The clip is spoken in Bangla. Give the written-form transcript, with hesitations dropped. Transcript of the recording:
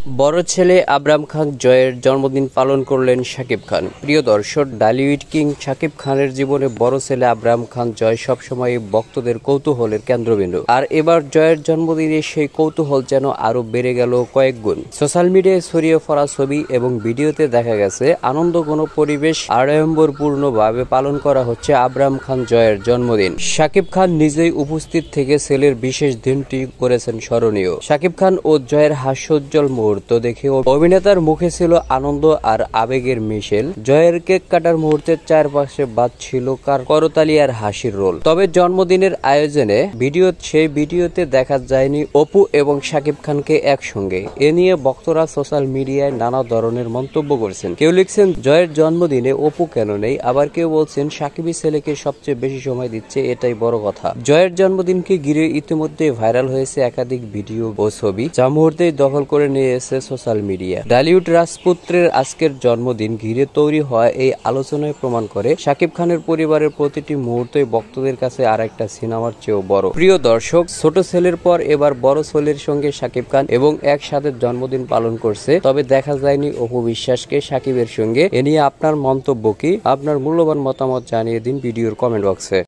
বড় ছেলে আবরাম খান জয়ের জন্মদিন পালন করলেন শাকিব খান। প্রিয় দর্শক, ঢালিউড কিং শাকিব খানের জীবনে বড় ছেলে আবরাম খান জয় সবসময় ভক্তদের কৌতূহলের কেন্দ্রবিন্দু। আর এবার জয়ের জন্মদিনে সেই কৌতূহল যেন আরো বেড়ে গেল কয়েক গুণ। সোশ্যাল মিডিয়ায় ছড়িয়ে পড়া ছবি এবং ভিডিওতে দেখা গেছে আনন্দঘন পরিবেশ আড়ম্বরপূর্ণভাবে পালন করা হচ্ছে আবরাম খান জয়ের জন্মদিন। শাকিব খান নিজেই উপস্থিত থেকে ছেলের বিশেষ দিনটি করেছেন স্মরণীয়। শাকিব খান ও জয়ের হাস্যোজ্জ্বল মুহূর্ত দেখে অভিনেতার মুখে ছিল আনন্দ আর আবেগের মিশেল। জয়ের কেক কাটার মুহূর্তের চারপাশে বাজছিল করতালি আর হাসির রোল। তবে জন্মদিনের আয়োজনে সেই ভিডিওতে দেখা যায়নি অপু এবং শাকিব খানকে একসঙ্গে। এ নিয়ে ভক্তরা সোশ্যাল মিডিয়ায় নানা ধরনের মন্তব্য করছেন। কেউ লিখছেন জয়ের জন্মদিনে অপু কেন নেই, আবার কেউ বলছেন শাকিবই ছেলেকে সবচেয়ে বেশি সময় দিচ্ছে, এটাই বড় কথা। জয়ের জন্মদিনকে ঘিরে ইতিমধ্যে ভাইরাল হয়েছে একাধিক ভিডিও ও ছবি, যা মুহূর্তেই দখল করে নিয়েছে সোশ্যাল মিডিয়া। ঢালিউড রাজপুত্রের আজকের জন্মদিন ঘিরে তৈরি হওয়া এই আলোচনায় প্রমাণ করে শাকিব খানের পরিবারের প্রতিটি মুহূর্তই ভক্তদের কাছে আর একটা সিনেমার চেয়েও বড়। প্রিয় দর্শক, ছোট ছেলের পর এবার বড় ছেলের সঙ্গে শাকিব খান এবং একসাথে জন্মদিন পালন করছে। তবে দেখা যায়নি অপু বিশ্বাসকে শাকিবের সঙ্গে। এ নিয়ে আপনার মন্তব্য কি? আপনার মূল্যবান মতামত জানিয়ে দিন ভিডিওর কমেন্ট বক্সে।